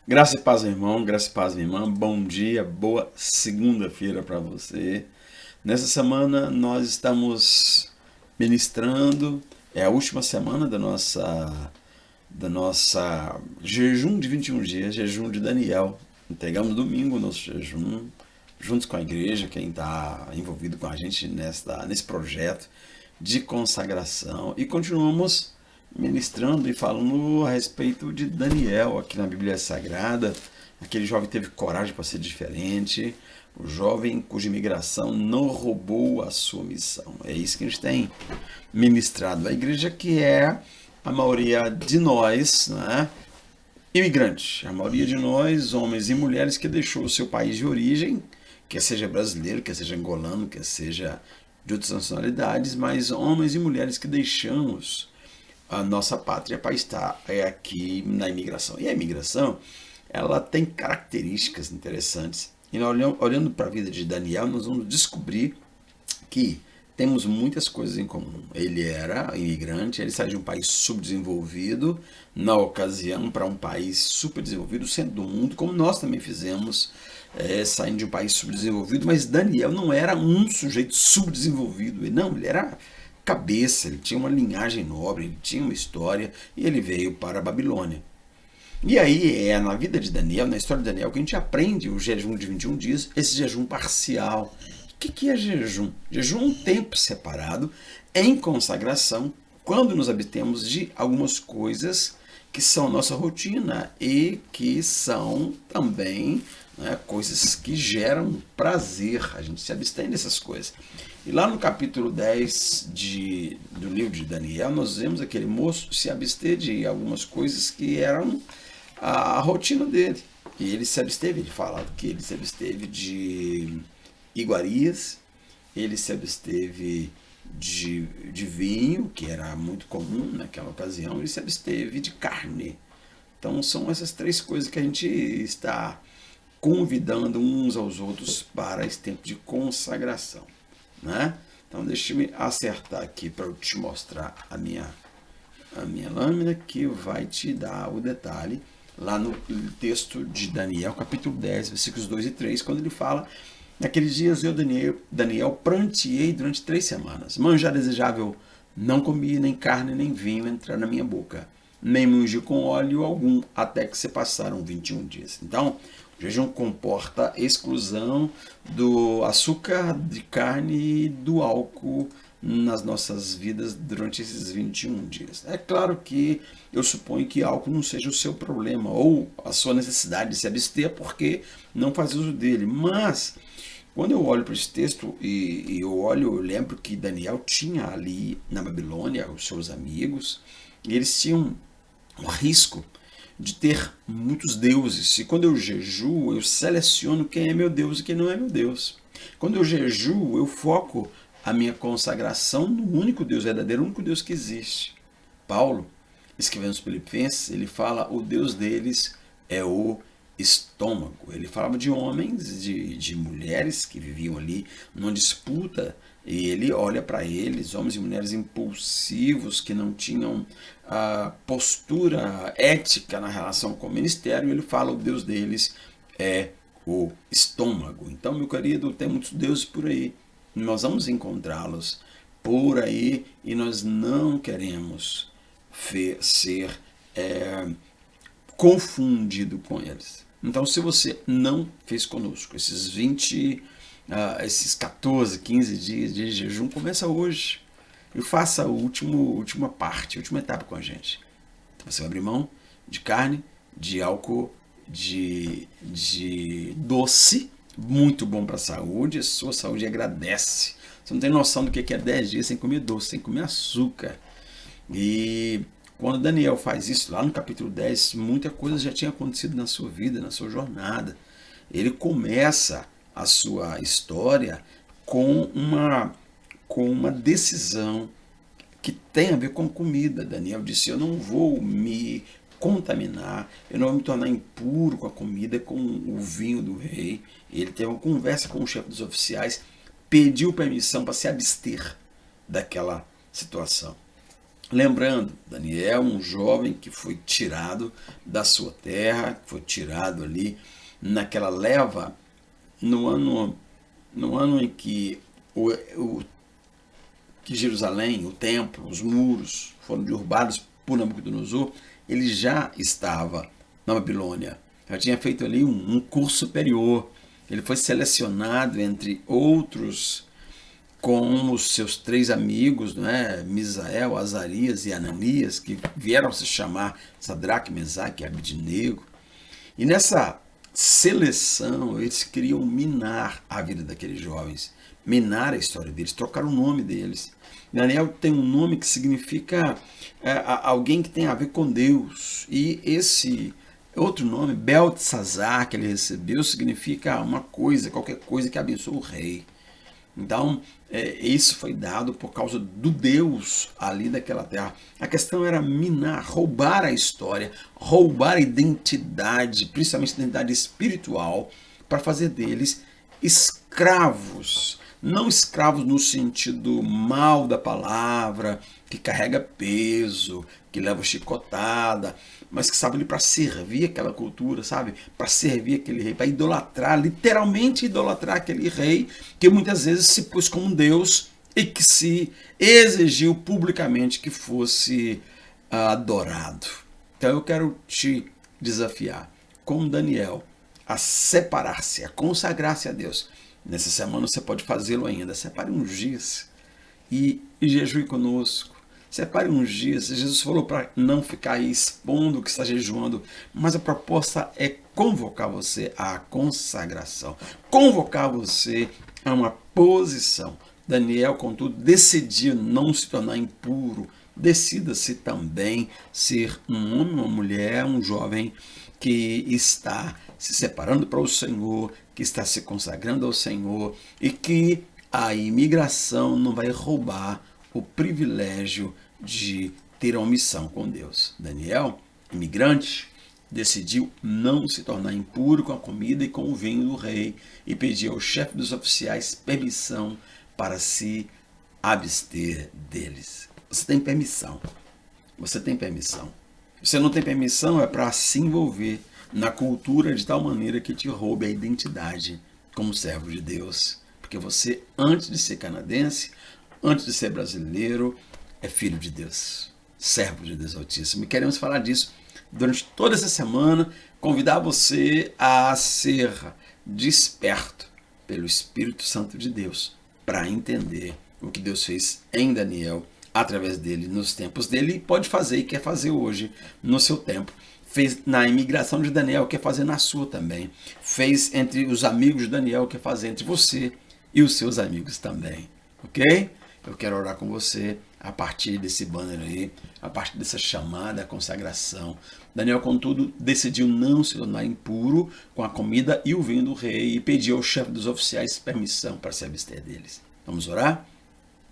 Graça e paz, meu irmão, graça e paz, minha irmã. Bom dia, boa segunda-feira para você. Nessa semana nós estamos ministrando, é a última semana da nossa jejum de 21 dias, jejum de Daniel. Entregamos domingo o nosso jejum, juntos com a igreja, quem está envolvido com a gente nesse projeto de consagração. E continuamos ministrando e falando a respeito de Daniel aqui na Bíblia Sagrada. Aquele jovem teve coragem para ser diferente, o jovem cuja imigração não roubou a sua missão. É isso que a gente tem ministrado. A igreja que é a maioria de nós, né? Imigrantes. A maioria de nós, homens e mulheres, que deixou o seu país de origem, quer seja brasileiro, quer seja angolano, quer seja de outras nacionalidades, mas homens e mulheres que deixamos a nossa pátria para estar aqui na imigração. E a imigração, ela tem características interessantes. E olhando para a vida de Daniel, nós vamos descobrir que temos muitas coisas em comum. Ele era imigrante, ele saiu de um país subdesenvolvido, na ocasião, para um país superdesenvolvido, centro do mundo, como nós também fizemos, saindo de um país subdesenvolvido, mas Daniel não era um sujeito subdesenvolvido, não, ele era cabeça, ele tinha uma linhagem nobre, ele tinha uma história, e ele veio para a Babilônia. E aí é na vida de Daniel, na história de Daniel, que a gente aprende o jejum de 21 dias, esse jejum parcial. O que é jejum? Jejum é um tempo separado em consagração, quando nos abstemos de algumas coisas que são a nossa rotina e que são também, né, coisas que geram prazer. A gente se abstém dessas coisas. E lá no capítulo 10 do livro de Daniel, nós vemos aquele moço se abster de algumas coisas que eram a rotina dele. E ele se absteve, ele fala que ele se absteve de iguarias, ele se absteve de vinho, que era muito comum naquela ocasião, ele se absteve de carne. Então são essas três coisas que a gente está convidando uns aos outros para esse tempo de consagração, né? Então deixa-me acertar aqui para eu te mostrar a minha lâmina, que vai te dar o detalhe lá no texto de Daniel, capítulo 10, versículos 2 e 3, quando ele fala: naqueles dias eu, Daniel, pranteei durante 3 semanas. Manjar desejável não comi, nem carne, nem vinho entrar na minha boca, nem me ungi com óleo algum, até que se passaram 21 dias. Então, o jejum comporta exclusão do açúcar, de carne e do álcool nas nossas vidas durante esses 21 dias. É claro que eu suponho que álcool não seja o seu problema ou a sua necessidade de se abster porque não faz uso dele, mas quando eu olho para esse texto e eu lembro que Daniel tinha ali na Babilônia os seus amigos, e eles tinham o risco de ter muitos deuses. E quando eu jejuo, eu seleciono quem é meu Deus e quem não é meu Deus. Quando eu jejuo, eu foco a minha consagração no único Deus verdadeiro, o único Deus que existe. Paulo, escrevendo os Filipenses, ele fala: o Deus deles é o estômago. Ele falava de homens, de mulheres que viviam ali numa disputa, e ele olha para eles, homens e mulheres impulsivos que não tinham postura ética na relação com o ministério. Ele fala: o Deus deles é o estômago. Então, meu querido, tem muitos deuses por aí, nós vamos encontrá-los por aí, e nós não queremos ser confundido com eles. Então, se você não fez conosco esses 14, 15 dias de jejum, começa hoje e faça a última parte, a última etapa com a gente. Então, você vai abrir mão de carne, de álcool, de doce, muito bom para a saúde, a sua saúde agradece. Você não tem noção do que é 10 dias sem comer doce, sem comer açúcar. E quando Daniel faz isso, lá no capítulo 10, muita coisa já tinha acontecido na sua vida, na sua jornada. Ele começa a sua história com uma decisão que tem a ver com comida. Daniel disse: eu não vou me contaminar, eu não vou me tornar impuro com a comida, com o vinho do rei. Ele teve uma conversa com o chefe dos oficiais, pediu permissão para se abster daquela situação. Lembrando, Daniel, um jovem que foi tirado da sua terra, foi tirado ali naquela leva, no ano, no ano em que que Jerusalém, o templo, os muros foram derrubados por Nabucodonosor, ele já estava na Babilônia. Já tinha feito ali um curso superior. Ele foi selecionado entre outros com os seus 3 amigos, né, Misael, Azarias e Ananias, que vieram se chamar Sadraque, Mesaque e Abednego. E nessa seleção, eles queriam minar a vida daqueles jovens, minar a história deles, trocar o nome deles. Daniel tem um nome que significa alguém que tem a ver com Deus. E esse outro nome, Beltesazar, que ele recebeu, significa uma coisa, qualquer coisa que abençoe o rei. Então, isso foi dado por causa do Deus ali daquela terra. A questão era minar, roubar a história, roubar a identidade, principalmente a identidade espiritual, para fazer deles escravos. Não escravos no sentido mal da palavra, que carrega peso, que leva chicotada, mas que sabe ali para servir aquela cultura, sabe? Para servir aquele rei, para idolatrar, literalmente idolatrar aquele rei, que muitas vezes se pôs como Deus e que se exigiu publicamente que fosse adorado. Então eu quero te desafiar, como Daniel, a separar-se, a consagrar-se a Deus. Nessa semana você pode fazê-lo ainda. Separe uns dias e jejue conosco. Separe uns dias. Jesus falou para não ficar aí expondo que está jejuando, mas a proposta é convocar você à consagração, convocar você a uma posição. Daniel, contudo, decidiu não se tornar impuro. Decida-se também ser um homem, uma mulher, um jovem que está se separando para o Senhor, que está se consagrando ao Senhor e que a imigração não vai roubar o privilégio de ter uma missão com Deus. Daniel, imigrante, decidiu não se tornar impuro com a comida e com o vinho do rei e pediu ao chefe dos oficiais permissão para se abster deles. Você tem permissão. Você tem permissão. Se você não tem permissão, é para se envolver na cultura de tal maneira que te roube a identidade como servo de Deus. Porque você, antes de ser canadense, antes de ser brasileiro, é filho de Deus, servo de Deus Altíssimo. E queremos falar disso durante toda essa semana, convidar você a ser desperto pelo Espírito Santo de Deus para entender o que Deus fez em Daniel, através dele, nos tempos dele, e pode fazer e quer fazer hoje no seu tempo. Fez na imigração de Daniel, quer fazer na sua também. Fez entre os amigos de Daniel, quer fazer entre você e os seus amigos também. Ok? Eu quero orar com você a partir desse banner aí, a partir dessa chamada à consagração. Daniel, contudo, decidiu não se tornar impuro com a comida e o vinho do rei e pediu ao chefe dos oficiais permissão para se abster deles. Vamos orar?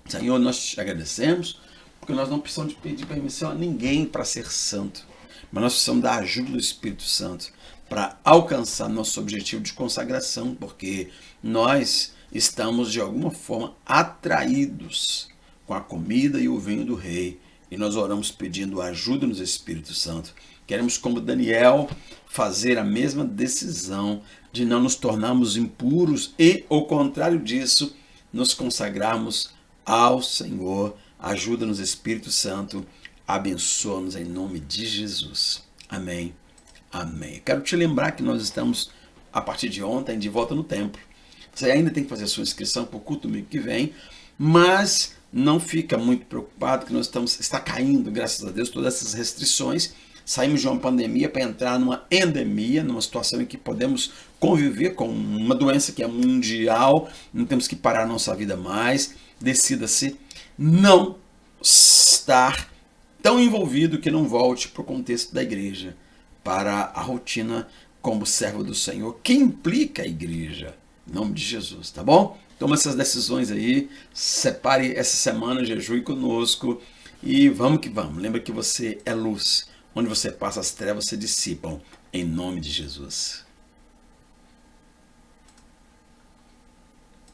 Senhor, nós te agradecemos, porque nós não precisamos de pedir permissão a ninguém para ser santo, mas nós precisamos da ajuda do Espírito Santo para alcançar nosso objetivo de consagração, porque nós estamos de alguma forma atraídos com a comida e o vinho do rei, e nós oramos pedindo ajuda no Espírito Santo. Queremos, como Daniel, fazer a mesma decisão de não nos tornarmos impuros e, ao contrário disso, nos consagrarmos ao Senhor. Ajuda-nos, Espírito Santo, abençoa-nos em nome de Jesus. Amém. Amém. Quero te lembrar que nós estamos, a partir de ontem, de volta no templo. Você ainda tem que fazer a sua inscrição para o culto domingo que vem, mas não fica muito preocupado que está caindo, graças a Deus, todas essas restrições. Saímos de uma pandemia para entrar numa endemia, numa situação em que podemos conviver com uma doença que é mundial, não temos que parar a nossa vida mais. Decida-se não estar tão envolvido que não volte para o contexto da igreja, para a rotina como servo do Senhor, que implica a igreja, em nome de Jesus, tá bom? Toma essas decisões aí, separe essa semana, jejue conosco e vamos que vamos. Lembra que você é luz, onde você passa as trevas se dissipam, em nome de Jesus.